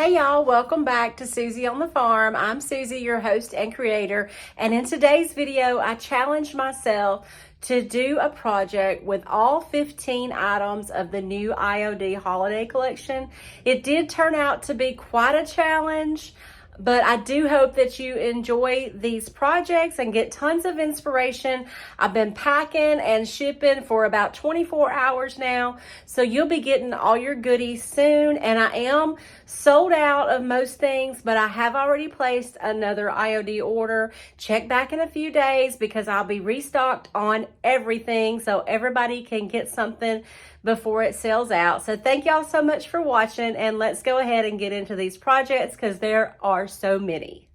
Hey y'all, welcome back to Susie on the Farm. I'm Susie, your host and creator, and in today's video I challenged myself to do a project with all 15 items of the new IOD holiday collection. It did turn out to be quite a challenge, but I do hope that you enjoy these projects and get tons of inspiration. I've been packing and shipping for about 24 hours now, so you'll be getting all your goodies soon. And I am sold out of most things, but I have already placed another IOD order. Check back in a few days because I'll be restocked on everything so everybody can get something before it sells out. So thank y'all so much for watching, and let's go ahead and get into these projects because there are so many.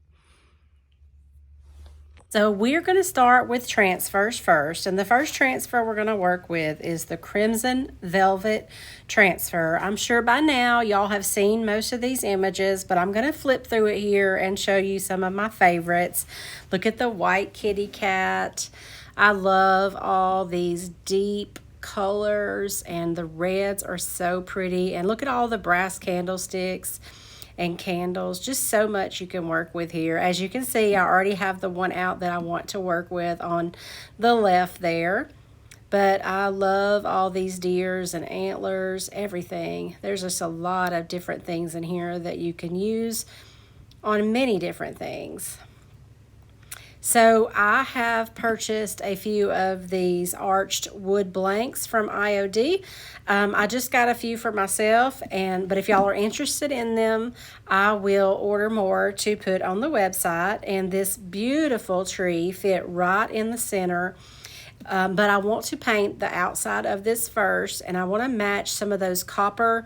So we're going to start with transfers first, and the first transfer we're going to work with is the Crimson Velvet transfer. I'm sure by now y'all have seen most of these images, but I'm going to flip through it here and show you some of my favorites. Look at the white kitty cat. I love all these deep colors, and the reds are so pretty, and look at all the brass candlesticks and candles. Just so much you can work with here. As you can see, I already have the one out that I want to work with on the left there, but I love all these deers and antlers, everything. There's just a lot of different things in here that you can use on many different things. So I have purchased a few of these arched wood blanks from IOD. I just got a few for myself, but if y'all are interested in them, I will order more to put on the website. And this beautiful tree fit right in the center. But I want to paint the outside of this first, and I want to match some of those copper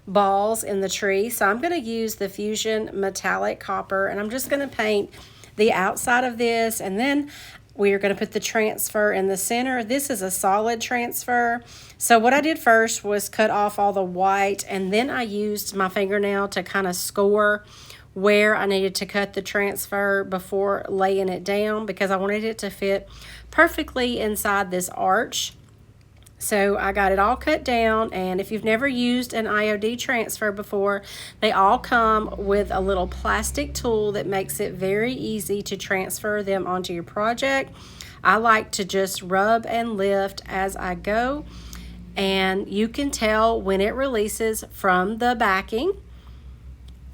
balls in the tree. So I'm going to use the Fusion Metallic Copper, and I'm just going to paint the outside of this, and then we are going to put the transfer in the center. This is a solid transfer. So what I did first was cut off all the white, and then I used my fingernail to kind of score where I needed to cut the transfer before laying it down, because I wanted it to fit perfectly inside this arch. So I got it all cut down, and if you've never used an IOD transfer before, they all come with a little plastic tool that makes it very easy to transfer them onto your project. I like to just rub and lift as I go, and you can tell when it releases from the backing.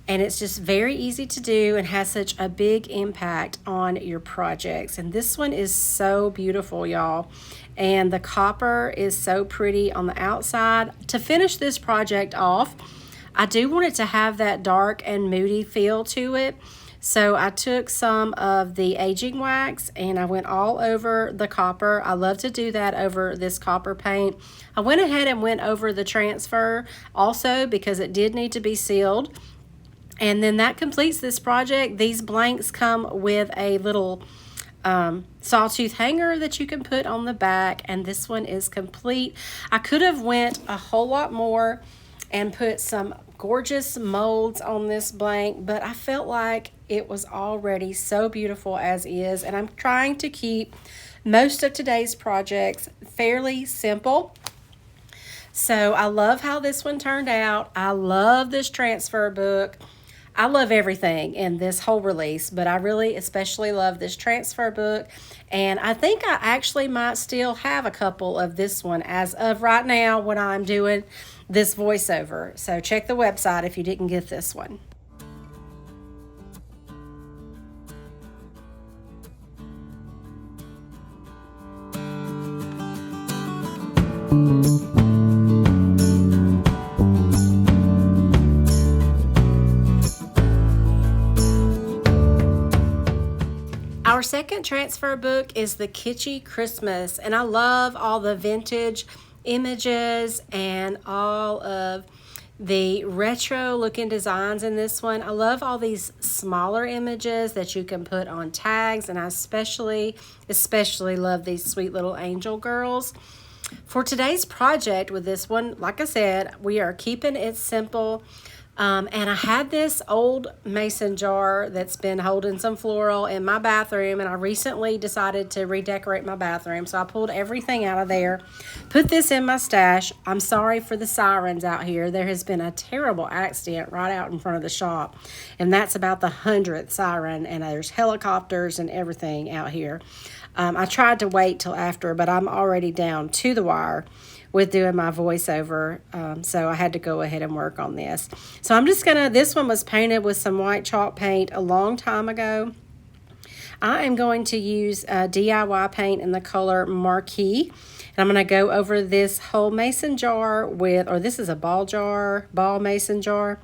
And it's just very easy to do and has such a big impact on your projects. And this one is so beautiful, y'all. And the copper is so pretty on the outside. To finish this project off, I do want it to have that dark and moody feel to it. So I took some of the aging wax and I went all over the copper. I love to do that over this copper paint. I went ahead and went over the transfer also because it did need to be sealed. And then that completes this project. These blanks come with a little sawtooth hanger that you can put on the back, and this one is complete. I could have went a whole lot more and put some gorgeous molds on this blank, but I felt like it was already so beautiful as is, and I'm trying to keep most of today's projects fairly simple. So I love how this one turned out. I love this transfer book. I love everything in this whole release, but I really especially love this transfer book. And I think I actually might still have a couple of this one as of right now when I'm doing this voiceover. So check the website if you didn't get this one. Our second transfer book is the Kitschy Christmas, and I love all the vintage images and all of the retro looking designs in this one. I love all these smaller images that you can put on tags, and I especially love these sweet little angel girls. For today's project with this one, like I said, we are keeping it simple. And I had this old mason jar that's been holding some floral in my bathroom, and I recently decided to redecorate my bathroom. So I pulled everything out of there, put this in my stash. I'm sorry for the sirens out here. There has been a terrible accident right out in front of the shop, and that's about the 100th siren, and there's helicopters and everything out here. I tried to wait till after, but I'm already down to the wire with doing my voiceover, so I had to go ahead and work on this. So I'm just gonna, this one was painted with some white chalk paint a long time ago. I am going to use DIY paint in the color Marquee, and I'm gonna go over this whole mason jar with, or this is a ball mason jar,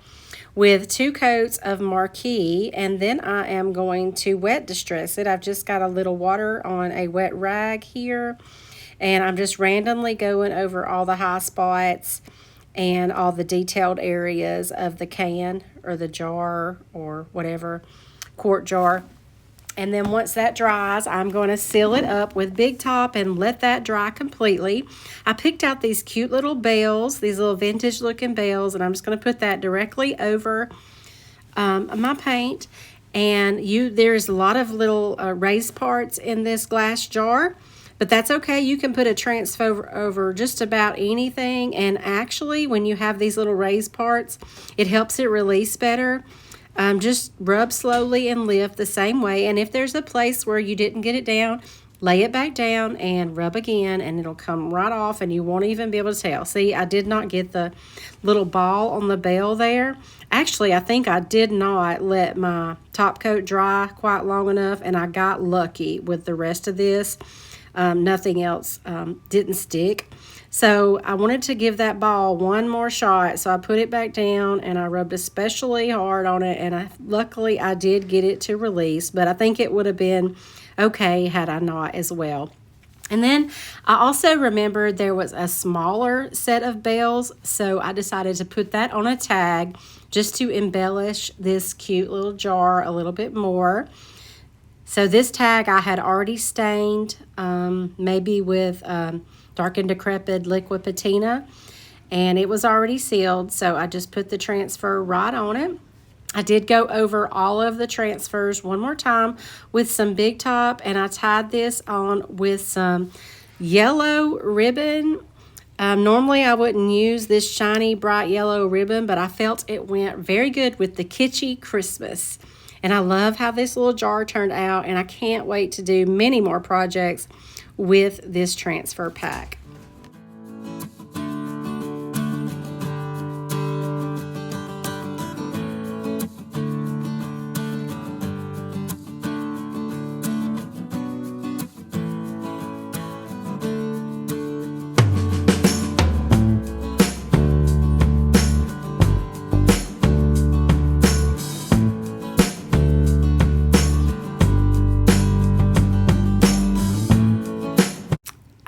with 2 coats of Marquee, and then I am going to wet distress it. I've just got a little water on a wet rag here, and I'm just randomly going over all the high spots and all the detailed areas of the can or the jar or whatever, quart jar. And then once that dries, I'm going to seal it up with Big Top and let that dry completely. I picked out these cute little bells, these little vintage looking bells, and I'm just going to put that directly over my paint. And there's a lot of little raised parts in this glass jar, but that's okay. You can put a transfer over just about anything. And actually, when you have these little raised parts, it helps it release better. Just rub slowly and lift the same way. And if there's a place where you didn't get it down, lay it back down and rub again, and it'll come right off, and you won't even be able to tell. See, I did not get the little ball on the bell there. Actually, I think I did not let my top coat dry quite long enough, and I got lucky with the rest of this. Nothing else didn't stick. So I wanted to give that ball one more shot, so I put it back down and I rubbed especially hard on it, and luckily I did get it to release, but I think it would have been okay had I not as well. And then I also remembered there was a smaller set of bells, so I decided to put that on a tag just to embellish this cute little jar a little bit more. So this tag I had already stained, maybe with dark and decrepit liquid patina, and it was already sealed, so I just put the transfer right on it. I did go over all of the transfers one more time with some Big Top, and I tied this on with some yellow ribbon. Normally I wouldn't use this shiny bright yellow ribbon, but I felt it went very good with the kitschy Christmas. And I love how this little jar turned out, and I can't wait to do many more projects with this transfer pack.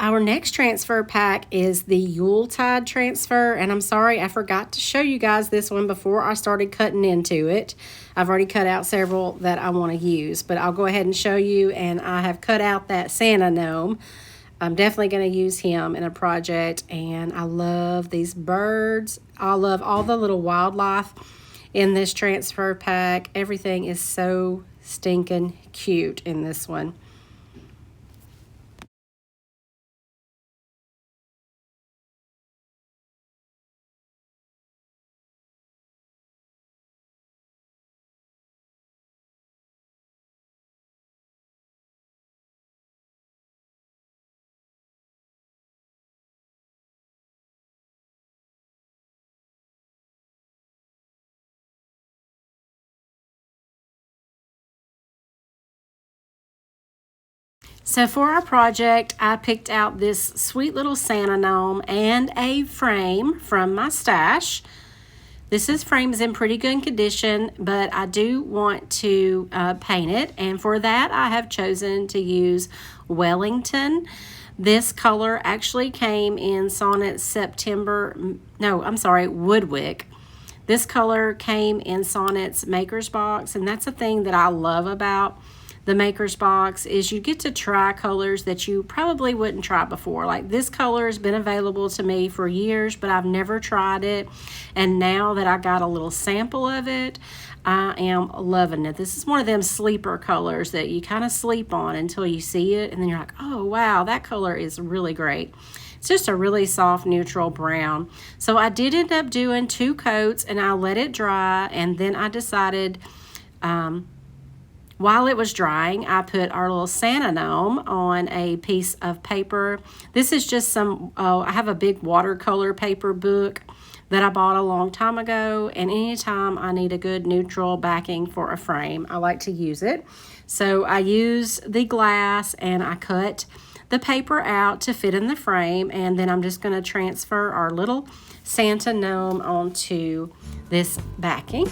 Our next transfer pack is the Yuletide transfer, and I'm sorry I forgot to show you guys this one before I started cutting into it. I've already cut out several that I want to use, but I'll go ahead and show you, and I have cut out that Santa gnome. I'm definitely going to use him in a project, and I love these birds. I love all the little wildlife in this transfer pack. Everything is so stinking cute in this one. So for our project, I picked out this sweet little Santa gnome and a frame from my stash. This frame is in pretty good condition, but I do want to paint it, and for that I have chosen to use Wellington. This color actually came in Sonnet's Woodwick. This color came in Sonnet's Maker's Box, and that's a thing that I love about the Maker's Box is you get to try colors that you probably wouldn't try before. Like this color has been available to me for years, but I've never tried it. And now that I got a little sample of it, I am loving it. This is one of them sleeper colors that you kind of sleep on until you see it, and then you're like, oh wow, that color is really great. It's just a really soft neutral brown. So I did end up doing 2 coats, and I let it dry, and then I decided while it was drying, I put our little Santa gnome on a piece of paper. This is just some, I have a big watercolor paper book that I bought a long time ago, and anytime I need a good neutral backing for a frame, I like to use it. So I use the glass and I cut the paper out to fit in the frame, and then I'm just going to transfer our little Santa gnome onto this backing.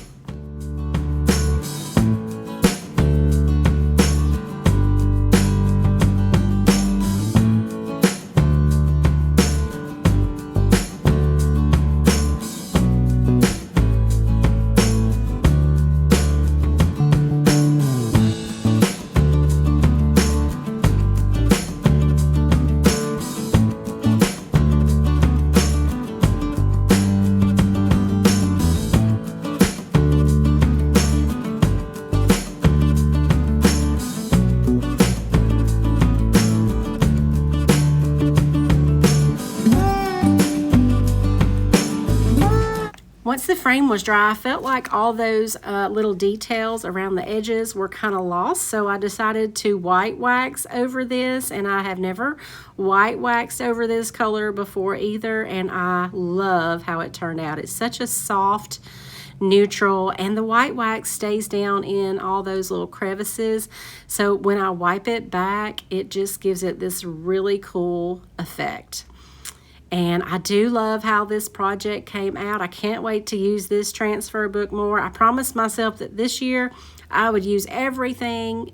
Once the frame was dry, I felt like all those little details around the edges were kind of lost, so I decided to white wax over this, and I have never white waxed over this color before either, and I love how it turned out. It's such a soft neutral, and the white wax stays down in all those little crevices, so when I wipe it back, it just gives it this really cool effect. And I do love how this project came out. I can't wait to use this transfer book more. I promised myself that this year I would use everything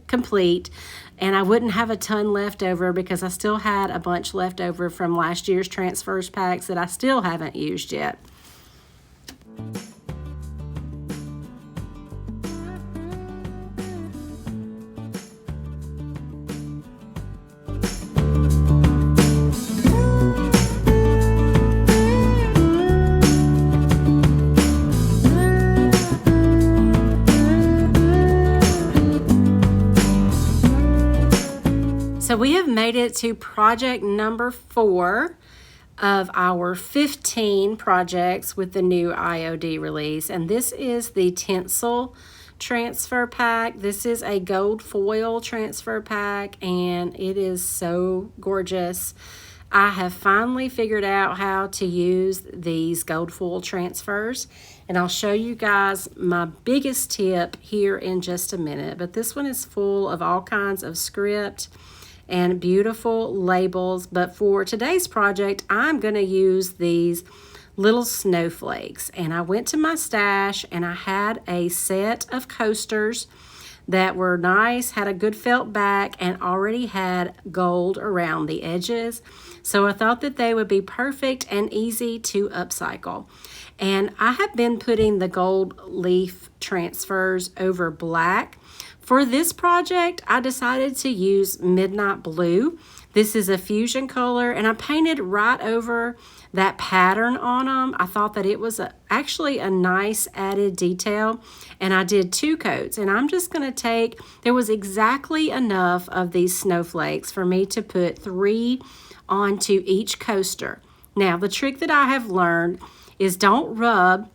complete, and I wouldn't have a ton left over because I still had a bunch left over from last year's transfers packs that I still haven't used yet. So we have made it to project number 4 of our 15 projects with the new IOD release. And this is the Tinsel transfer pack. This is a gold foil transfer pack, and it is so gorgeous. I have finally figured out how to use these gold foil transfers, and I'll show you guys my biggest tip here in just a minute. But this one is full of all kinds of script and beautiful labels, but for today's project I'm going to use these little snowflakes. And I went to my stash and I had a set of coasters that were nice, had a good felt back, and already had gold around the edges, so I thought that they would be perfect and easy to upcycle. And I have been putting the gold leaf transfers over black. For this project, I decided to use Midnight Blue. This is a fusion color, and I painted right over that pattern on them. I thought that it was actually a nice added detail, and I did 2 coats. And I'm just going to take, there was exactly enough of these snowflakes for me to put 3 onto each coaster. Now, the trick that I have learned is don't rub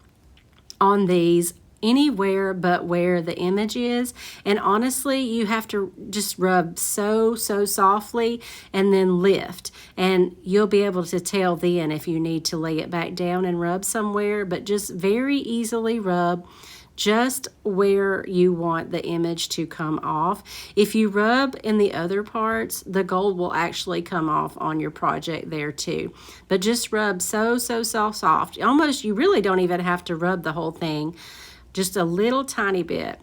on these anywhere but where the image is, and honestly you have to just rub so softly and then lift, and you'll be able to tell then if you need to lay it back down and rub somewhere, but just very easily rub just where you want the image to come off. If you rub in the other parts, the gold will actually come off on your project there too. But just rub so soft. Almost, you really don't even have to rub the whole thing, just a little tiny bit.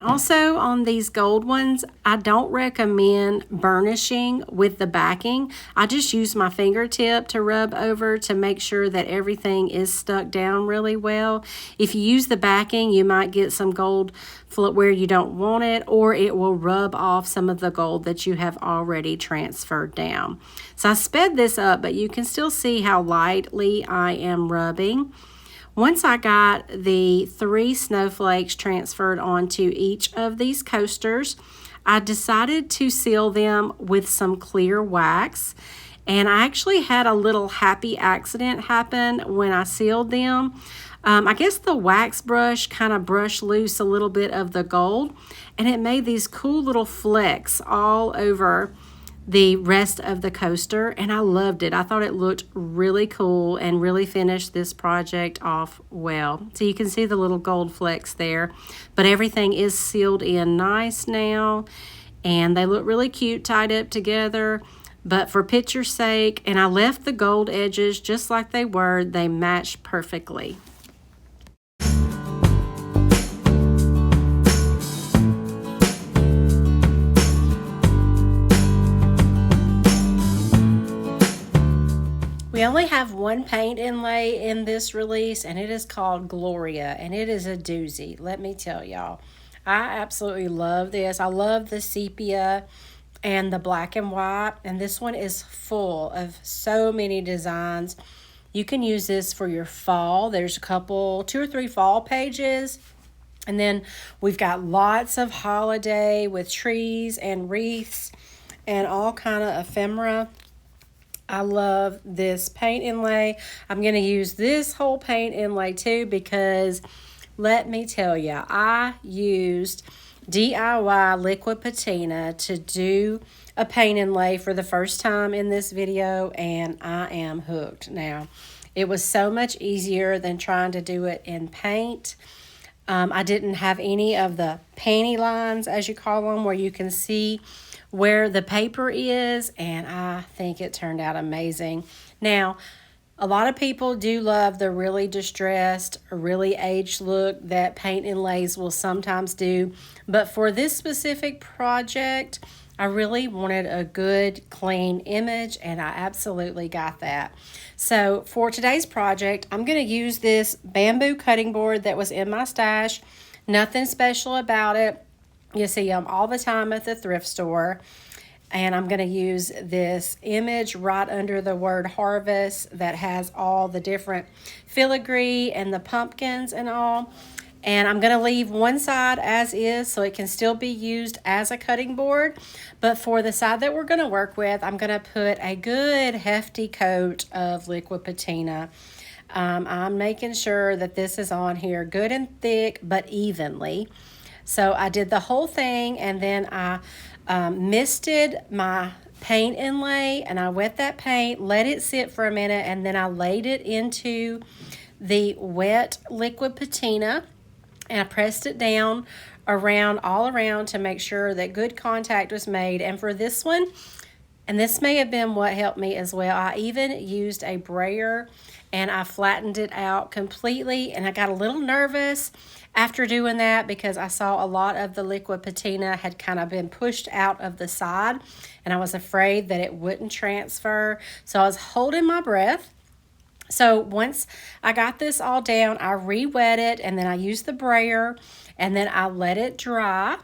Also, on these gold ones, I don't recommend burnishing with the backing. I just use my fingertip to rub over to make sure that everything is stuck down really well. If you use the backing, you might get some gold where you don't want it, or it will rub off some of the gold that you have already transferred down. So I sped this up, but you can still see how lightly I am rubbing. Once I got the 3 snowflakes transferred onto each of these coasters, I decided to seal them with some clear wax. And I actually had a little happy accident happen when I sealed them. I guess the wax brush kind of brushed loose a little bit of the gold, and it made these cool little flecks all over the rest of the coaster, and I loved it. I thought it looked really cool and really finished this project off well. So you can see the little gold flecks there, but everything is sealed in nice now, and they look really cute tied up together. But for picture's sake, and I left the gold edges just like they were, they matched perfectly. We only have one paint inlay in this release, and it is called Gloria, and it is a doozy, let me tell y'all. I absolutely love this. I love the sepia and the black and white, and this one is full of so many designs. You can use this for your fall. There's a couple, 2 or 3 fall pages. And then we've got lots of holiday with trees and wreaths and all kind of ephemera. I love this paint inlay. I'm going to use this whole paint inlay too, because let me tell you, I used DIY liquid patina to do a paint inlay for the first time in this video, and I am hooked now. It was so much easier than trying to do it in paint. I didn't have any of the panty lines, as you call them, where you can see where the paper is, and I think it turned out amazing. Now, a lot of people do love the really distressed, really aged look that paint inlays will sometimes do, but for this specific project, I really wanted a good, clean image, and I absolutely got that. So for today's project, I'm going to use this bamboo cutting board that was in my stash. Nothing special about it. You see them all the time at the thrift store. And I'm going to use this image right under the word harvest that has all the different filigree and the pumpkins and all. And I'm going to leave one side as is so it can still be used as a cutting board. But for the side that we're going to work with, I'm going to put a good hefty coat of liquid patina. I'm making sure that this is on here good and thick but evenly. So I did the whole thing, and then I misted my paint inlay, and I wet that paint, let it sit for a minute, and then I laid it into the wet liquid patina, and I pressed it down all around to make sure that good contact was made. And for this one, and this may have been what helped me as well, I even used a brayer and I flattened it out completely, and I got a little nervous after doing that because I saw a lot of the liquid patina had kind of been pushed out of the side, and I was afraid that it wouldn't transfer. So I was holding my breath. So once I got this all down, I re-wet it, and then I used the brayer, and then I let it dry.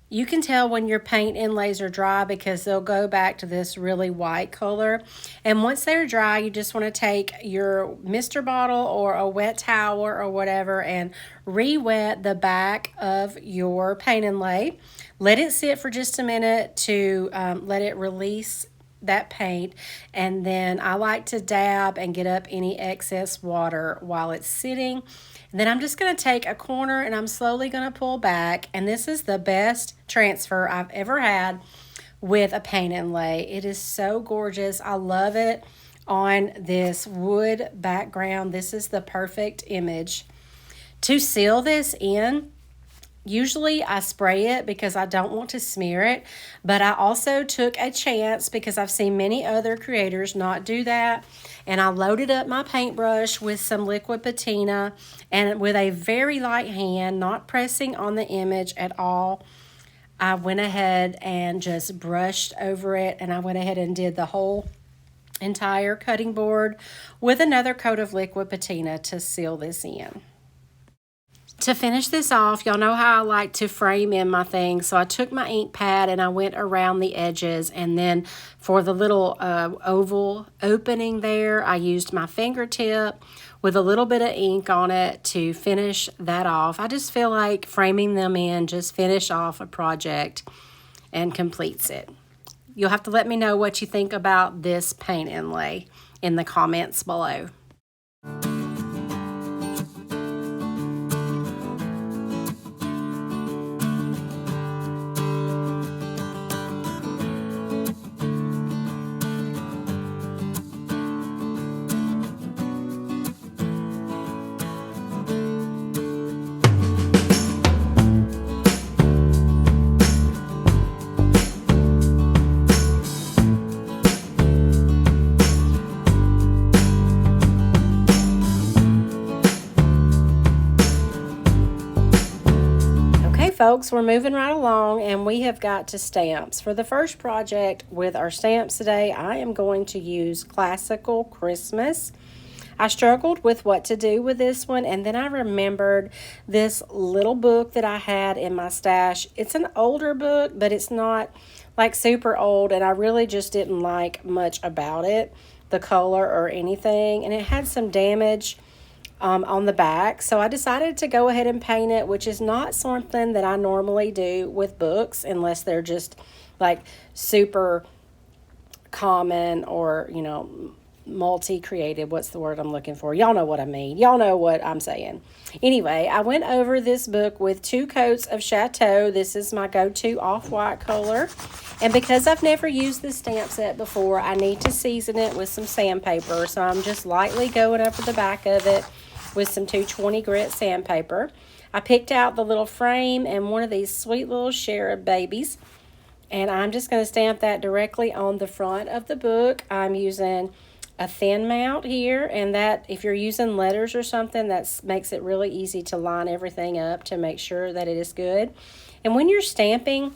You can tell when your paint inlays are dry because they'll go back to this really white color. And once they're dry, you just want to take your mister bottle or a wet towel or whatever and re-wet the back of your paint inlay. Let it sit for just a minute to let it release that paint, and then I like to dab and get up any excess water while it's sitting. And then I'm just going to take a corner and I'm slowly going to pull back, and this is the best transfer I've ever had with a paint inlay. It is so gorgeous. I love it on this wood background. This is the perfect image. To seal this in, Usually I spray it because I don't want to smear it, but I also took a chance because I've seen many other creators not do that. And I loaded up my paintbrush with some liquid patina, and with a very light hand, not pressing on the image at all, I went ahead and just brushed over it, and I went ahead and did the whole entire cutting board with another coat of liquid patina to seal this in. To finish this off, y'all know how I like to frame in my things, so I took my ink pad and I went around the edges, and then for the little oval opening there, I used my fingertip with a little bit of ink on it to finish that off. I just feel like framing them in just finish off a project and completes it. You'll have to let me know what you think about this paint inlay in the comments below. Folks, we're moving right along, and we have got to stamps. For the first project with our stamps today, I am going to use Classical Christmas. I struggled with what to do with this one, and then I remembered this little book that I had in my stash. It's an older book, but it's not like super old, and I really just didn't like much about it, the color or anything, and it had some damage on the back, so I decided to go ahead and paint it, which is not something that I normally do with books unless they're just like super common or, you know, multi-creative. What's the word I'm looking for? Y'all know what I mean. Y'all know what I'm saying. Anyway, I went over this book with 2 coats of Chateau. This is my go-to off-white color. And because I've never used this stamp set before, I need to season it with some sandpaper. So I'm just lightly going over the back of it with some 220 grit sandpaper. I picked out the little frame and one of these sweet little cherub babies, and I'm just going to stamp that directly on the front of the book. I'm using a thin mount here, and that if you're using letters or something, that makes it really easy to line everything up to make sure that it is good. And when you're stamping,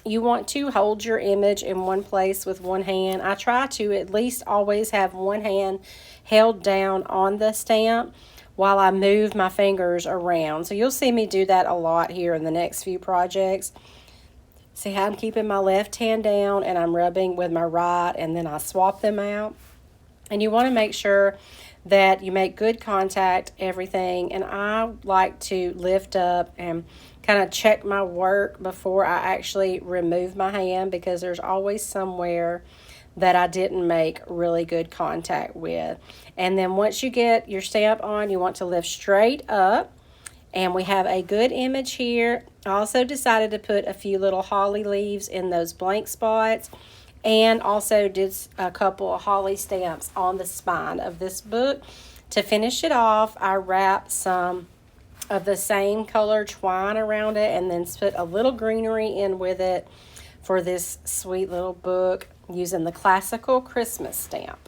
you want to hold your image in one place with one hand. I try to at least always have one hand held down on the stamp while I move my fingers around. So you'll see me do that a lot here in the next few projects. See how I'm keeping my left hand down and I'm rubbing with my right, and then I swap them out. And you want to make sure that you make good contact, everything. And I like to lift up and kind of check my work before I actually remove my hand, because there's always somewhere that I didn't make really good contact with. And then once you get your stamp on, you want to lift straight up. And we have a good image here. I also decided to put a few little holly leaves in those blank spots, and also did a couple of holly stamps on the spine of this book. To finish it off, I wrapped some of the same color twine around it, and then put a little greenery in with it for this sweet little book using the Classical Christmas stamp.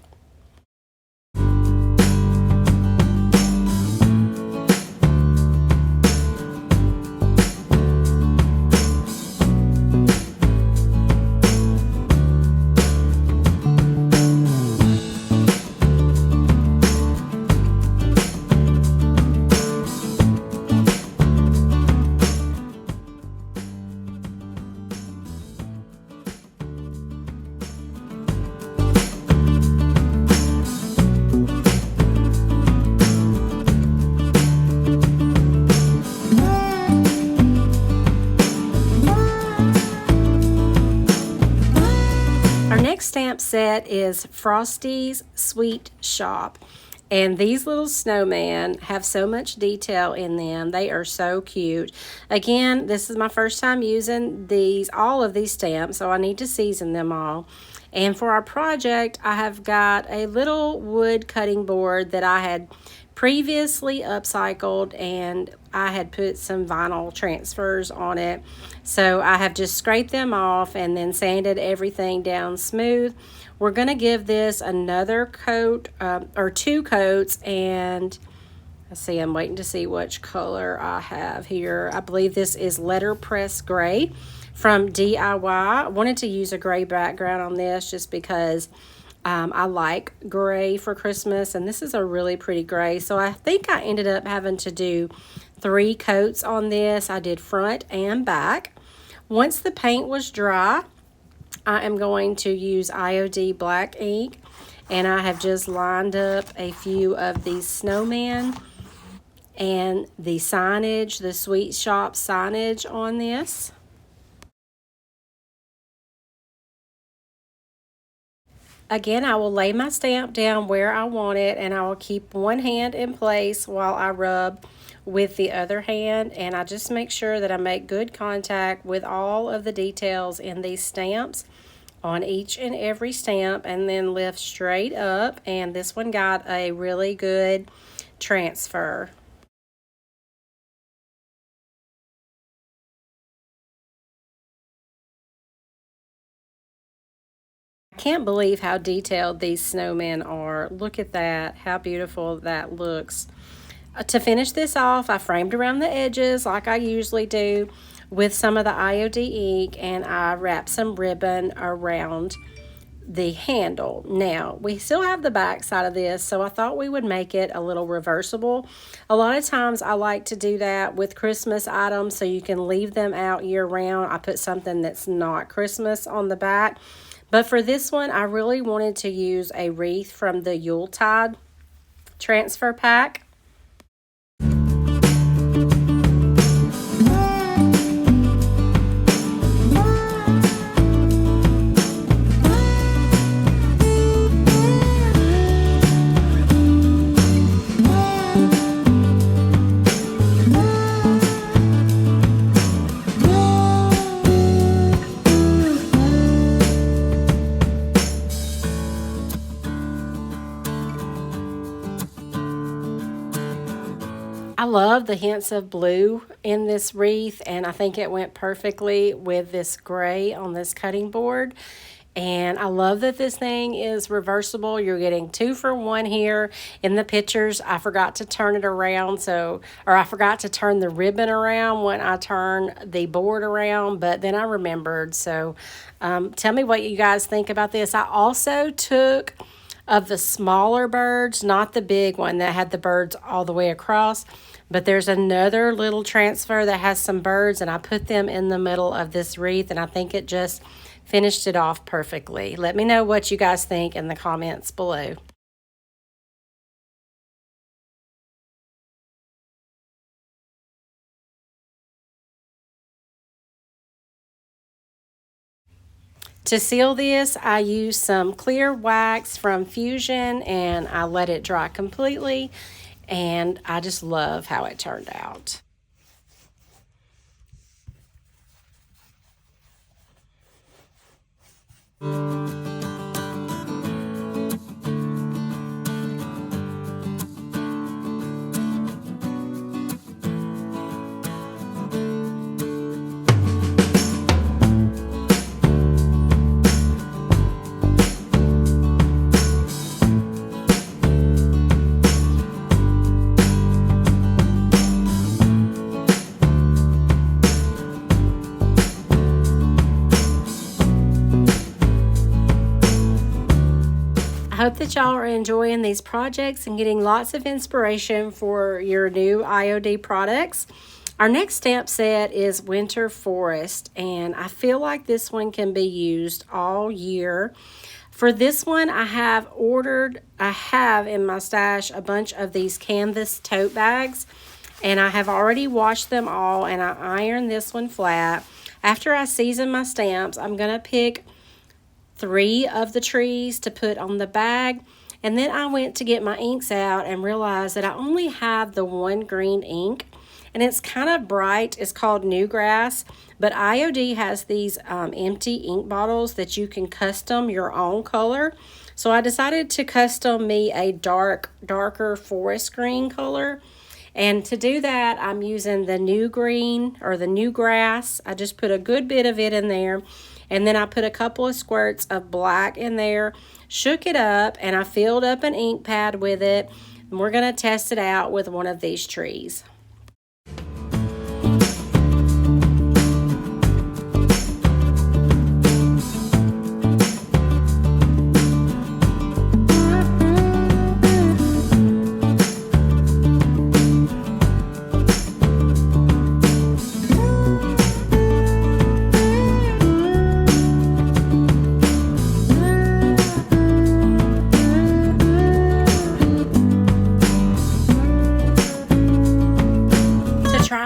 Stamp set is Frosty's Sweet Shop, and these little snowmen have so much detail in them. They are so cute. Again, this is my first time using all of these stamps, so I need to season them all. And for our project, I have got a little wood cutting board that I had previously upcycled, and I had put some vinyl transfers on it. So I have just scraped them off and then sanded everything down smooth. We're going to give this another coat or 2 coats, and let's see, I'm waiting to see which color I have here. I believe this is Letterpress Gray from DIY. I wanted to use a gray background on this just because I like gray for Christmas, and this is a really pretty gray. So I think I ended up having to do 3 coats on this. I did front and back. Once the paint was dry, I am going to use IOD black ink, and I have just lined up a few of these snowmen and the signage, the sweet shop signage on this. Again, I will lay my stamp down where I want it, and I will keep one hand in place while I rub with the other hand, and I just make sure that I make good contact with all of the details in these stamps on each and every stamp, and then lift straight up. And this one got a really good transfer. I can't believe how detailed these snowmen are. Look at that, how beautiful that looks. To finish this off, I framed around the edges like I usually do with some of the IOD ink, and I wrapped some ribbon around the handle. Now, we still have the back side of this, so I thought we would make it a little reversible. A lot of times I like to do that with Christmas items so you can leave them out year round. I put something that's not Christmas on the back. But for this one, I really wanted to use a wreath from the Yuletide transfer pack. I love the hints of blue in this wreath, and I think it went perfectly with this gray on this cutting board. And I love that this thing is reversible. You're getting 2 for 1 here. In the pictures, I forgot to turn it around, or I forgot to turn the ribbon around when I turn the board around, but then I remembered. So tell me what you guys think about this. I also took of the smaller birds, not the big one that had the birds all the way across, but there's another little transfer that has some birds, and I put them in the middle of this wreath, and I think it just finished it off perfectly. Let me know what you guys think in the comments below. To seal this, I used some clear wax from Fusion, and I let it dry completely, and I just love how it turned out. I hope that y'all are enjoying these projects and getting lots of inspiration for your new IOD products. Our next stamp set is Winter Forest, and I feel like this one can be used all year. For this one, I have in my stash a bunch of these canvas tote bags, and I have already washed them all, and I ironed this one flat. After I season my stamps, I'm going to pick 3 of the trees to put on the bag, and then I went to get my inks out and realized that I only have the 1 green ink, and it's kind of bright. It's called Newgrass, but IOD has these empty ink bottles that you can custom your own color. So I decided to custom me a darker forest green color. And to do that, I'm using the new green or the new grass. I just put a good bit of it in there. And then I put a couple of squirts of black in there, shook it up, and I filled up an ink pad with it. And we're going to test it out with one of these trees.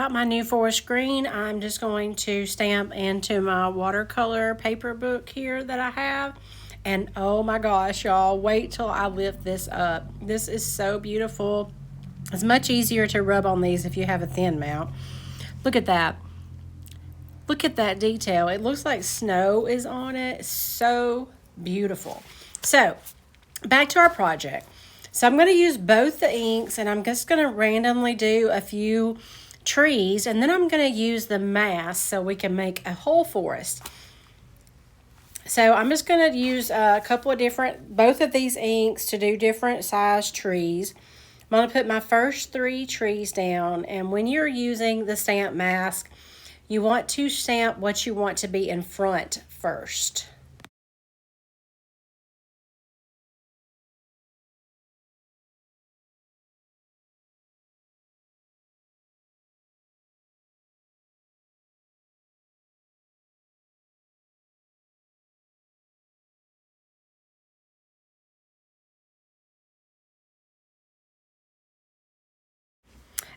My new forest green, I'm just going to stamp into my watercolor paper book here that I have. And oh my gosh, y'all, wait till I lift this up. This is so beautiful. It's much easier to rub on these if you have a thin mount. Look at that. Look at that detail. It looks like snow is on it. It's so beautiful. So back to our project. So I'm going to use both the inks, and I'm just going to randomly do a few trees, and then I'm going to use the mass so we can make a whole forest. So I'm just going to use a couple of both of these inks to do different size trees. I'm going to put my first 3 trees down, and when you're using the stamp mask, you want to stamp what you want to be in front first.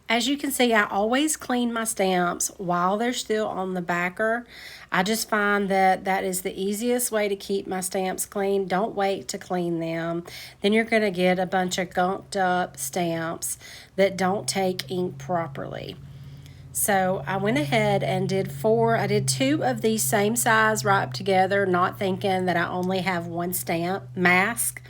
As you can see, I always clean my stamps while they're still on the backer. I just find that that is the easiest way to keep my stamps clean. Don't wait to clean them. Then you're going to get a bunch of gunked up stamps that don't take ink properly. So I went ahead and did 4. I did 2 of these same size right together, not thinking that I only have one stamp mask.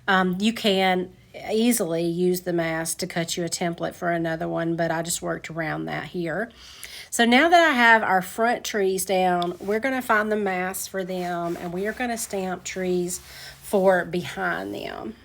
You can easily use the mask to cut you a template for another one, but I just worked around that here. So now that I have our front trees down, we're going to find the mask for them, and we are going to stamp trees for behind them.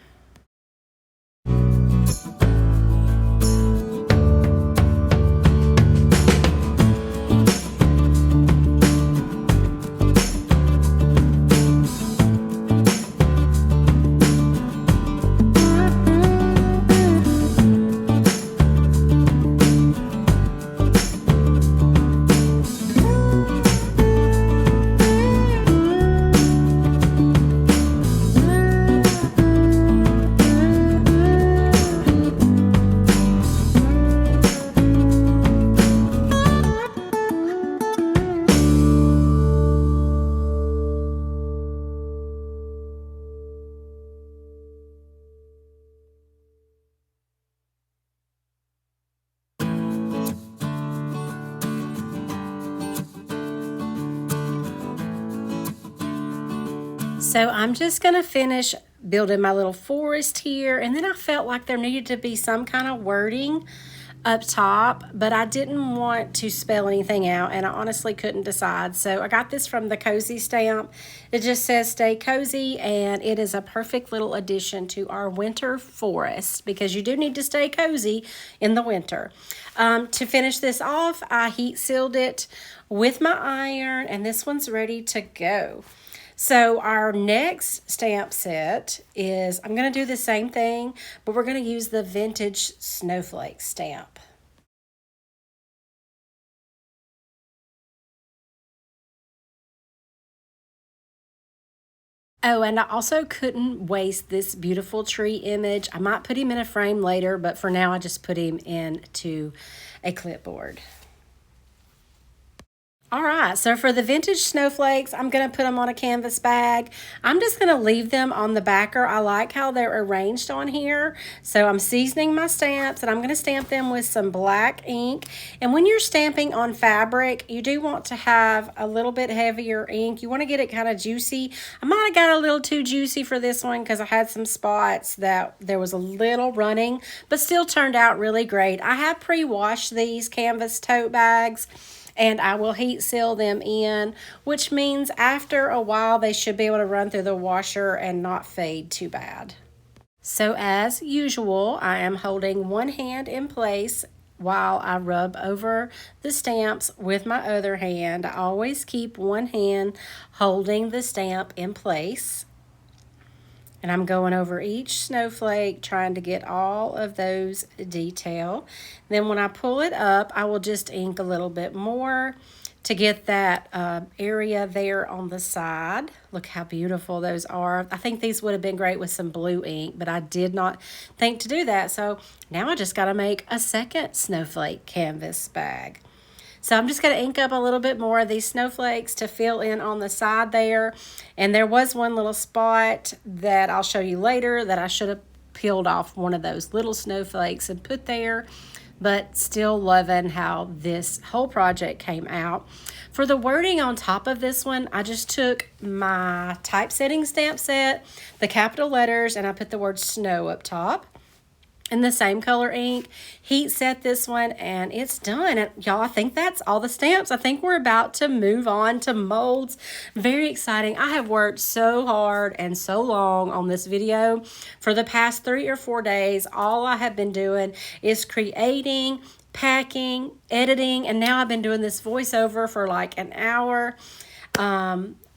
So I'm just going to finish building my little forest here, and then I felt like there needed to be some kind of wording up top, but I didn't want to spell anything out, and I honestly couldn't decide. So I got this from the Cozy stamp. It just says stay cozy, and it is a perfect little addition to our winter forest because you do need to stay cozy in the winter. To finish this off, I heat sealed it with my iron, and this one's ready to go. So our next stamp set is, I'm going to do the same thing, but we're going to use the vintage snowflake stamp. Oh, and I also couldn't waste this beautiful tree image. I might put him in a frame later, but for now I just put him into a clipboard. All right, so for the vintage snowflakes, I'm going to put them on a canvas bag. I'm just going to leave them on the backer. I like how they're arranged on here. So I'm seasoning my stamps, and I'm going to stamp them with some black ink. And when you're stamping on fabric, you do want to have a little bit heavier ink. You want to get it kind of juicy. I might have got a little too juicy for this one because I had some spots that there was a little running, but still turned out really great. I have pre-washed these canvas tote bags, and I will heat seal them in, which means after a while they should be able to run through the washer and not fade too bad. So as usual, I am holding one hand in place while I rub over the stamps with my other hand. I always keep one hand holding the stamp in place. And I'm going over each snowflake, trying to get all of those detail. Then when I pull it up, I will just ink a little bit more to get that area there on the side. Look how beautiful those are. I think these would have been great with some blue ink, but I did not think to do that. So now I just got to make a second snowflake canvas bag. So I'm just going to ink up a little bit more of these snowflakes to fill in on the side there. And there was one little spot that I'll show you later that I should have peeled off one of those little snowflakes and put there. But still loving how this whole project came out. For the wording on top of this one, I just took my typesetting stamp set, the capital letters, and I put the word snow up top in the same color ink. Heat set this one, and it's done. And y'all, I think that's all the stamps. I think we're about to move on to molds. Very exciting. I have worked so hard and so long on this video. For the past 3 or 4 days, all I have been doing is creating, packing, editing, and now I've been doing this voiceover for like an hour.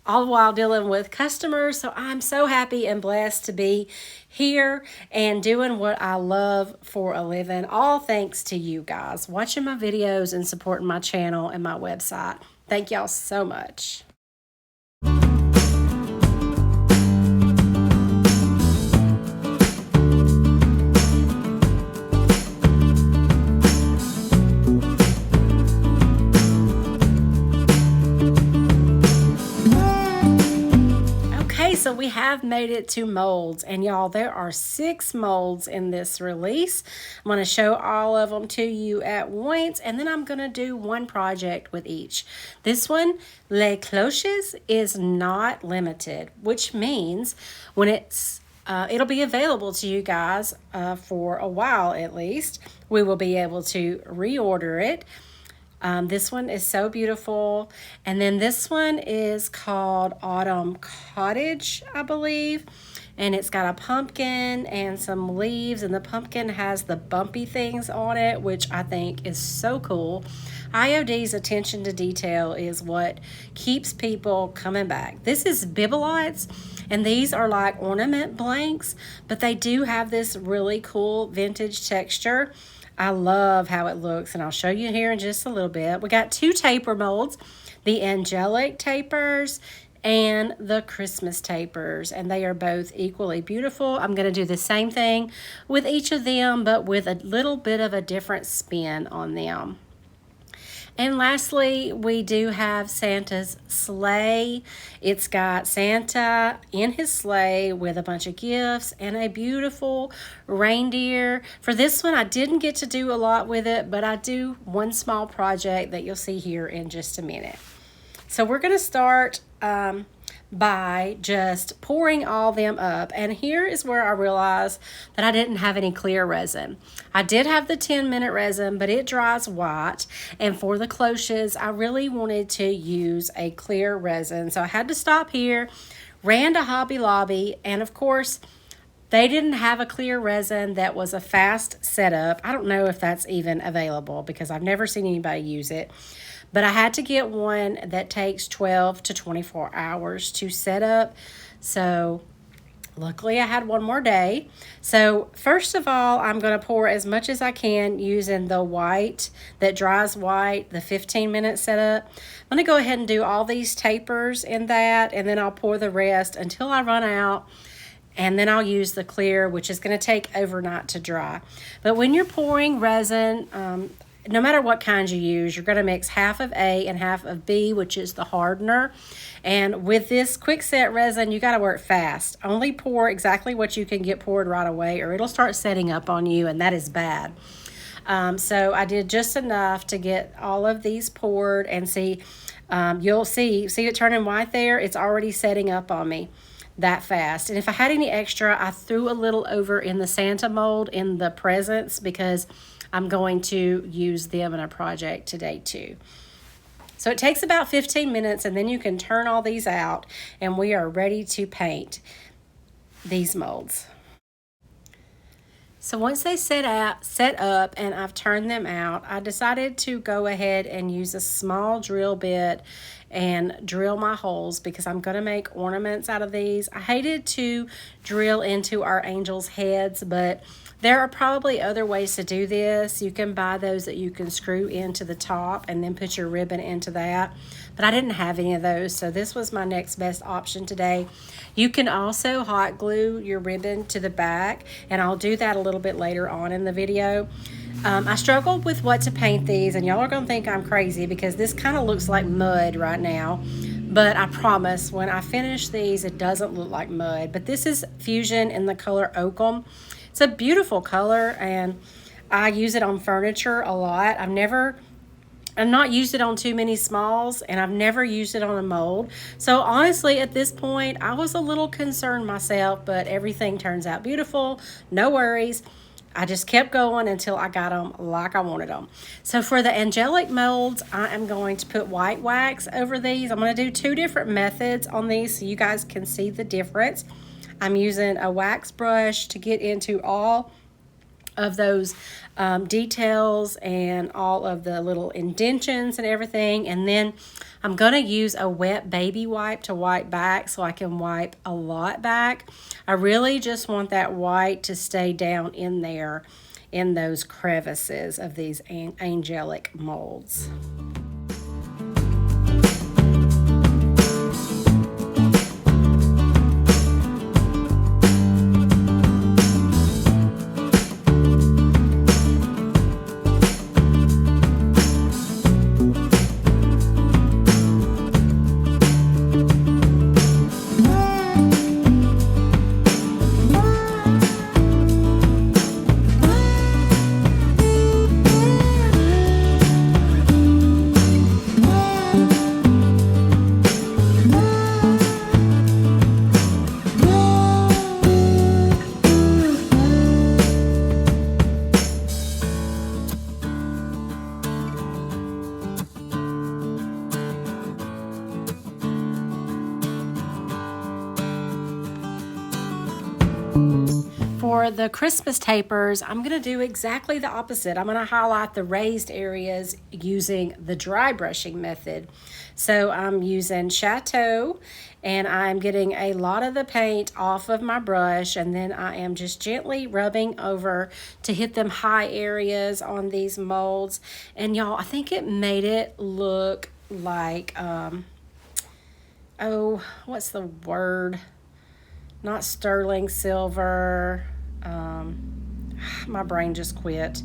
All while dealing with customers. So I'm so happy and blessed to be here and doing what I love for a living. All thanks to you guys watching my videos and supporting my channel and my website. Thank y'all so much. So we have made it to molds, and y'all, there are 6 molds in this release. I'm going to show all of them to you at once, and then I'm going to do one project with each. This one, Les Cloches, is not limited, which means when it'll be available to you guys for a while at least. We will be able to reorder it. This one is so beautiful. And then this one is called Autumn Cottage, I believe. And it's got a pumpkin and some leaves, and the pumpkin has the bumpy things on it, which I think is so cool. IOD's attention to detail is what keeps people coming back. This is Bibelites, and these are like ornament blanks, but they do have this really cool vintage texture. I love how it looks, and I'll show you here in just a little bit. We got 2 taper molds, the angelic tapers and the Christmas tapers, and they are both equally beautiful. I'm going to do the same thing with each of them, but with a little bit of a different spin on them. And lastly, we do have Santa's sleigh. It's got Santa in his sleigh with a bunch of gifts and a beautiful reindeer. For this one, I didn't get to do a lot with it, but I do one small project that you'll see here in just a minute. So we're going to start by just pouring all them up. And here is where I realized that I didn't have any clear resin. I did have the 10-minute resin, but it dries white. And for the cloches, I really wanted to use a clear resin. So I had to stop here, ran to Hobby Lobby, and of course, they didn't have a clear resin that was a fast setup. I don't know if that's even available because I've never seen anybody use it. But I had to get one that takes 12 to 24 hours to set up. So luckily I had one more day. So first of all, I'm going to pour as much as I can using the white that dries white, the 15-minute setup. I'm going to go ahead and do all these tapers in that, and then I'll pour the rest until I run out. And then I'll use the clear, which is going to take overnight to dry. But when you're pouring resin, no matter what kind you use, you're going to mix half of A and half of B, which is the hardener. And with this quickset resin, you got to work fast. Only pour exactly what you can get poured right away, or it'll start setting up on you, and that is bad. So I did just enough to get all of these poured, and see, you'll see it turning white there? It's already setting up on me that fast. And if I had any extra, I threw a little over in the Santa mold in the presents, because I'm going to use them in a project today too. So it takes about 15 minutes, and then you can turn all these out, and we are ready to paint these molds. So once they set up and I've turned them out, I decided to go ahead and use a small drill bit and drill my holes, because I'm going to make ornaments out of these. I hated to drill into our angels' heads, but there are probably other ways to do this. You can buy those that you can screw into the top and then put your ribbon into that. But I didn't have any of those, so this was my next best option today. You can also hot glue your ribbon to the back, and I'll do that a little bit later on in the video. I struggled with what to paint these, and y'all are going to think I'm crazy because this kind of looks like mud right now. But I promise, when I finish these, it doesn't look like mud. But this is Fusion in the color Oakum. It's a beautiful color, and I use it on furniture a lot. I've not used it on too many smalls, and I've never used it on a mold. So honestly, at this point, I was a little concerned myself, but everything turns out beautiful. No worries. I just kept going until I got them like I wanted them. So for the angelic molds, I am going to put white wax over these. I'm going to do 2 different methods on these so you guys can see the difference. I'm using a wax brush to get into all of those details and all of the little indentions and everything. And then I'm going to use a wet baby wipe to wipe back, so I can wipe a lot back. I really just want that white to stay down in there in those crevices of these angelic molds. For the Christmas tapers, I'm going to do exactly the opposite. I'm going to highlight the raised areas using the dry brushing method. So I'm using Chateau, and I'm getting a lot of the paint off of my brush, and then I am just gently rubbing over to hit them high areas on these molds. And y'all, I think it made it look like, oh, what's the word? Not sterling silver. My brain just quit.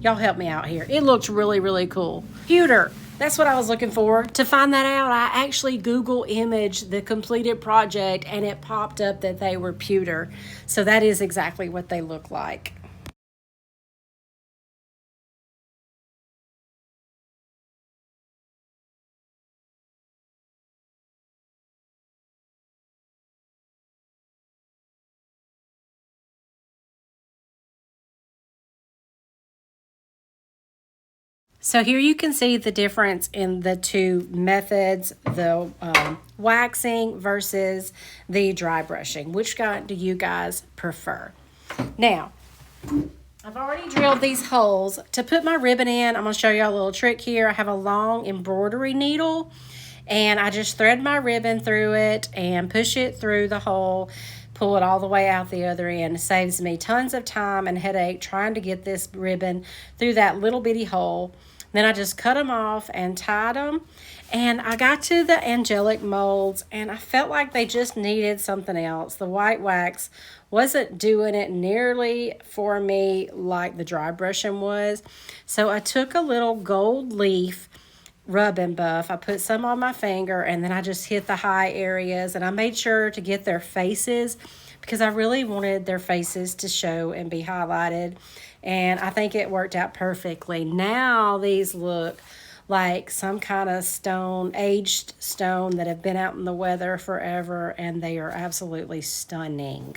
Y'all help me out here. It looks really, really cool. Pewter. That's what I was looking for. To find that out, I actually Google imaged the completed project, and it popped up that they were pewter. So that is exactly what they look like. So here you can see the difference in the 2 methods, the waxing versus the dry brushing. Which do you guys prefer? Now, I've already drilled these holes. To put my ribbon in, I'm going to show you a little trick here. I have a long embroidery needle, and I just thread my ribbon through it and push it through the hole, pull it all the way out the other end. It saves me tons of time and headache trying to get this ribbon through that little bitty hole. Then I just cut them off and tied them. And I got to the angelic molds, and I felt like they just needed something else. The white wax wasn't doing it nearly for me like the dry brushing was. So I took a little gold leaf rub and buff. I put some on my finger, and then I just hit the high areas, and I made sure to get their faces because I really wanted their faces to show and be highlighted. And I think it worked out perfectly. Now these look like some kind of stone, aged stone that have been out in the weather forever, and they are absolutely stunning.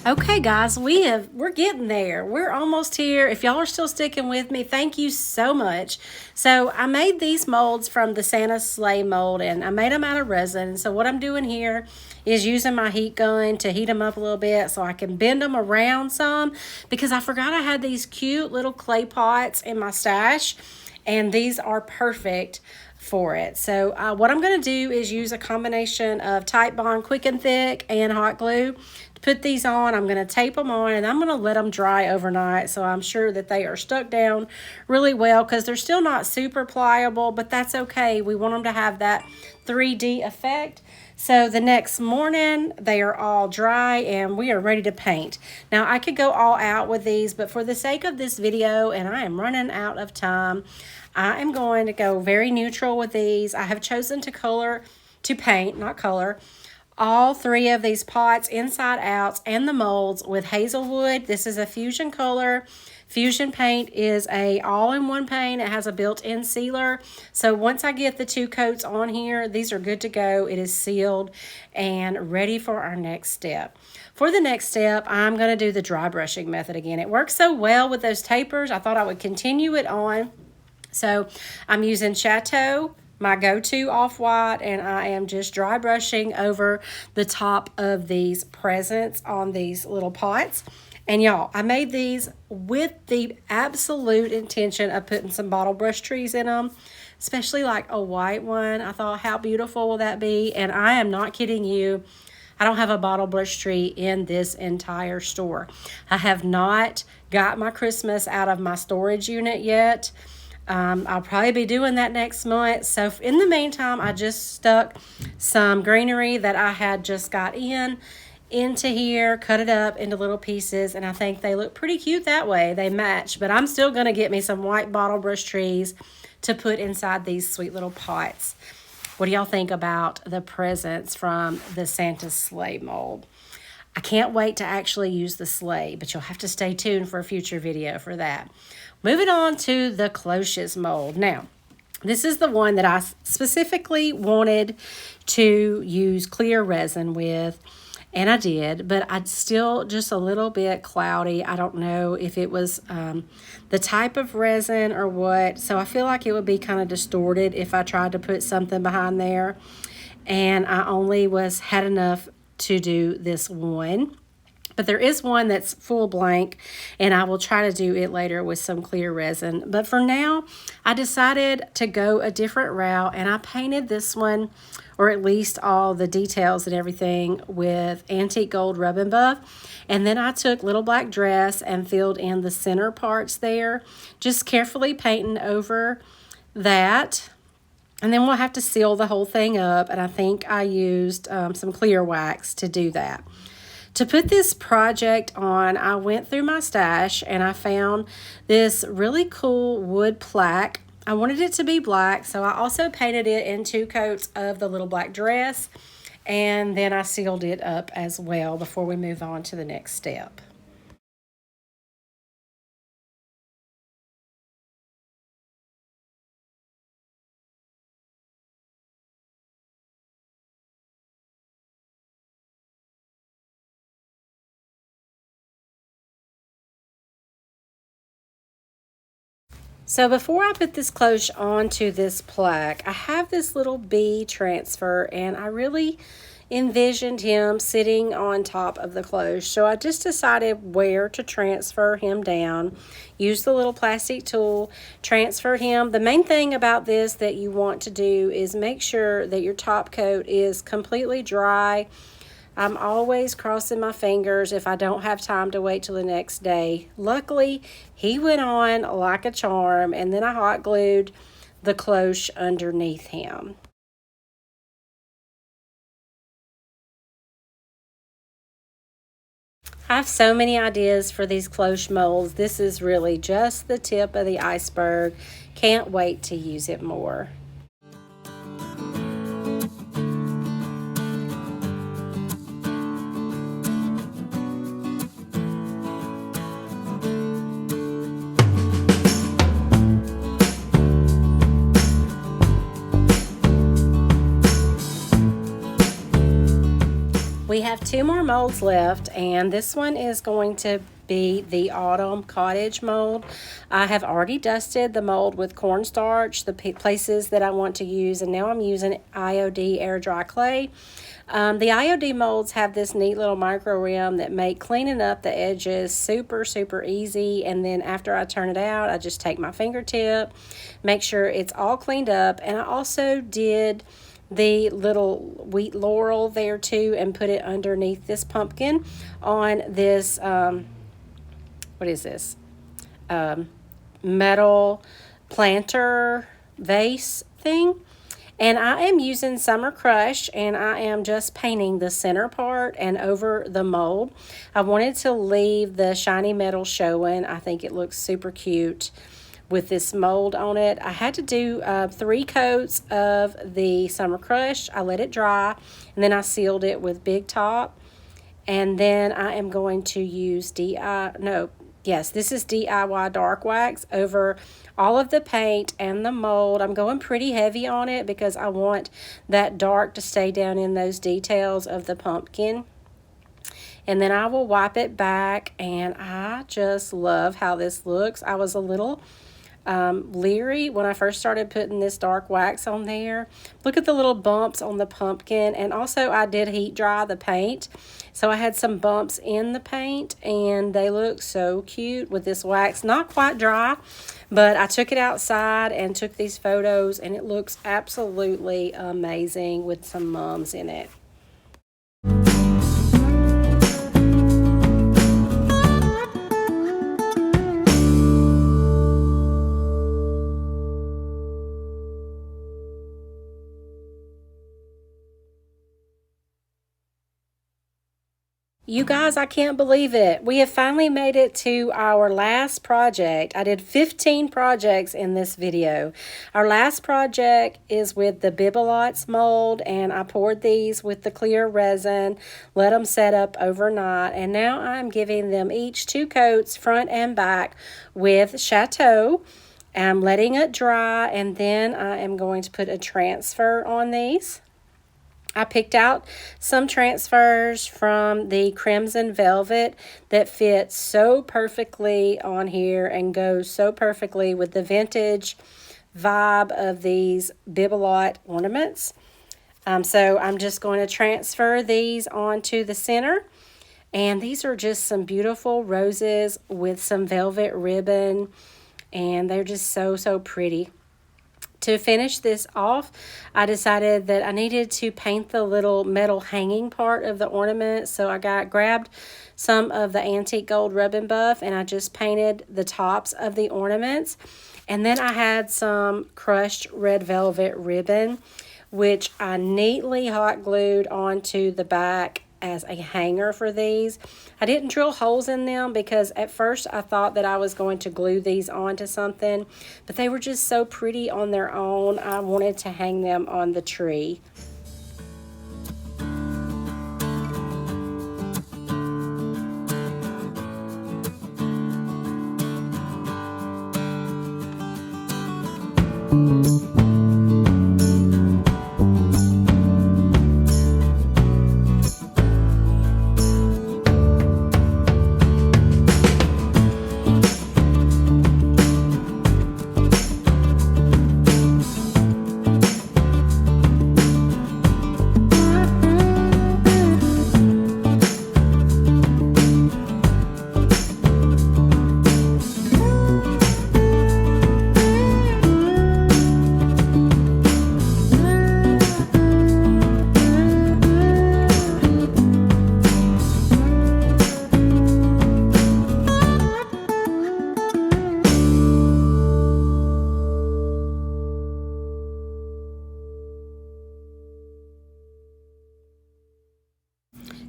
Okay, guys, we're getting there. We're almost here. If y'all are still sticking with me, thank you so much. So I made these molds from the Santa sleigh mold, and I made them out of resin. So what I'm doing here is using my heat gun to heat them up a little bit so I can bend them around some, because I forgot I had these cute little clay pots in my stash, and these are perfect for it. So what I'm going to do is use a combination of Tite Bond Quick and Thick and hot glue to put these on. I'm going to tape them on, and I'm going to let them dry overnight, so I'm sure that they are stuck down really well, because they're still not super pliable, but that's okay. We want them to have that 3D effect. So the next morning, they are all dry and we are ready to paint. Now, I could go all out with these, but for the sake of this video, and I am running out of time, I am going to go very neutral with these. I have chosen to paint, not color, all three of these pots inside out and the molds with Hazelwood. This is a fusion color. Fusion paint is a all-in-one paint. It has a built-in sealer. So once I get the 2 coats on here, these are good to go. It is sealed and ready for our next step. For the next step, I'm going to do the dry brushing method again. It works so well with those tapers, I thought I would continue it on. So I'm using Chateau, my go-to off-white, and I am just dry brushing over the top of these presents on these little pots. And y'all, I made these with the absolute intention of putting some bottle brush trees in them, especially like a white one. I thought, how beautiful will that be? And I am not kidding you. I don't have a bottle brush tree in this entire store. I have not got my Christmas out of my storage unit yet. I'll probably be doing that next month. So in the meantime, I just stuck some greenery that I had just got into here, cut it up into little pieces, and I think they look pretty cute that way. They match, but I'm still going to get me some white bottle brush trees to put inside these sweet little pots. What do y'all think about the presents from the Santa sleigh mold? I can't wait to actually use the sleigh, but you'll have to stay tuned for a future video for that. Moving on to the cloches mold. Now, this is the one that I specifically wanted to use clear resin with. And I did, but I'd still just a little bit cloudy. I don't know if it was the type of resin or what. So I feel like it would be kind of distorted if I tried to put something behind there. And I only had enough to do this one. But there is one that's full blank, and I will try to do it later with some clear resin. But for now, I decided to go a different route, and I painted this one, or at least all the details and everything, with antique gold rub and buff. And then I took Little Black Dress and filled in the center parts there, just carefully painting over that. And then we'll have to seal the whole thing up, and I think I used some clear wax to do that. To put this project on, I went through my stash and I found this really cool wood plaque. I wanted it to be black, so I also painted it in 2 coats of the Little Black Dress, and then I sealed it up as well before we move on to the next step. So before I put this cloche onto this plaque, I have this little bee transfer, and I really envisioned him sitting on top of the cloche. So I just decided where to transfer him down. Use the little plastic tool, transfer him. The main thing about this that you want to do is make sure that your top coat is completely dry. I'm always crossing my fingers if I don't have time to wait till the next day. Luckily, he went on like a charm, and then I hot glued the cloche underneath him. I have so many ideas for these cloche molds. This is really just the tip of the iceberg. Can't wait to use it more. We have 2 more molds left, and this one is going to be the Autumn Cottage mold. I have already dusted the mold with cornstarch, the places that I want to use, and now I'm using IOD air dry clay. The IOD molds have this neat little micro rim that make cleaning up the edges super easy, and then after I turn it out, I just take my fingertip, make sure it's all cleaned up. And I also did the little wheat laurel there too, and put it underneath this pumpkin on this what is this metal planter vase thing. And I am using Summer Crush, and I am just painting the center part and over the mold. I wanted to leave the shiny metal showing. I think it looks super cute with this mold on it. I had to do 3 coats of the Summer Crush. I let it dry, and then I sealed it with Big Top. And then I am going to use this is DIY Dark Wax over all of the paint and the mold. I'm going pretty heavy on it because I want that dark to stay down in those details of the pumpkin. And then I will wipe it back, and I just love how this looks. I was a little leery when I first started putting this dark wax on there. Look at the little bumps on the pumpkin, and also I did heat dry the paint, so I had some bumps in the paint, and they look so cute with this wax. Not quite dry, but I took it outside and took these photos, and it looks absolutely amazing with some mums in it. You guys, I can't believe it. We have finally made it to our last project. I did 15 projects in this video. Our last project is with the Bibelots mold, and I poured these with the clear resin, let them set up overnight, and now I'm giving them each 2 coats, front and back, with Chateau. I'm letting it dry, and then I am going to put a transfer on these. I picked out some transfers from the Crimson Velvet that fit so perfectly on here and goes so perfectly with the vintage vibe of these bibelot ornaments. So I'm just going to transfer these onto the center. And these are just some beautiful roses with some velvet ribbon. And they're just so, so pretty. To finish this off, I decided that I needed to paint the little metal hanging part of the ornament. So I grabbed some of the antique gold rub and buff and I just painted the tops of the ornaments. And then I had some crushed red velvet ribbon, which I neatly hot glued onto the back as a hanger for these. I didn't drill holes in them because at first I thought that I was going to glue these onto something, but they were just so pretty on their own. I wanted to hang them on the tree.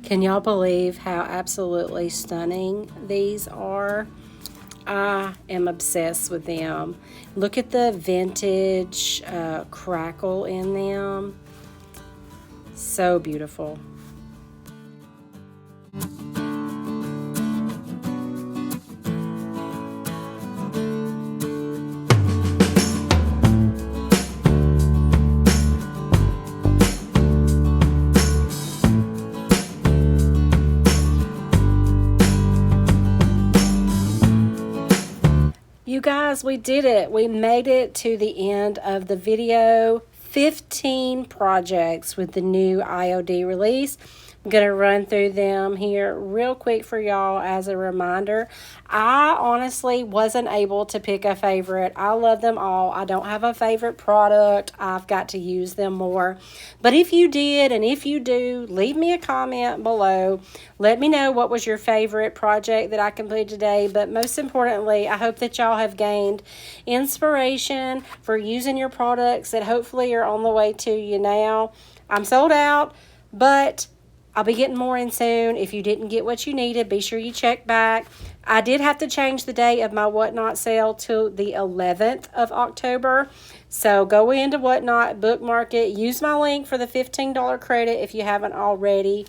Can y'all believe how absolutely stunning these are? I am obsessed with them. Look at the vintage crackle in them. So beautiful. You guys, we did it. We made it to the end of the video. 15 projects with the new IOD release. I'm going to run through them here real quick for y'all as a reminder. I honestly wasn't able to pick a favorite. I love them all. I don't have a favorite product. I've got to use them more. But if you did, and if you do, leave me a comment below. Let me know what was your favorite project that I completed today. But most importantly, I hope that y'all have gained inspiration for using your products that hopefully are on the way to you now. I'm sold out, but I'll be getting more in soon. If you didn't get what you needed, be sure you check back. I did have to change the date of my Whatnot sale to the 11th of October. So go into Whatnot, bookmark it. Use my link for the $15 credit if you haven't already.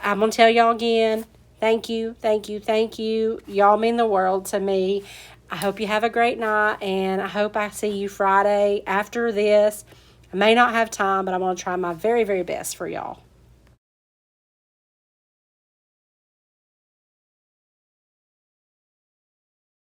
I'm going to tell y'all again, thank you, thank you, thank you. Y'all mean the world to me. I hope you have a great night, and I hope I see you Friday after this. I may not have time, but I'm going to try my very, very best for y'all.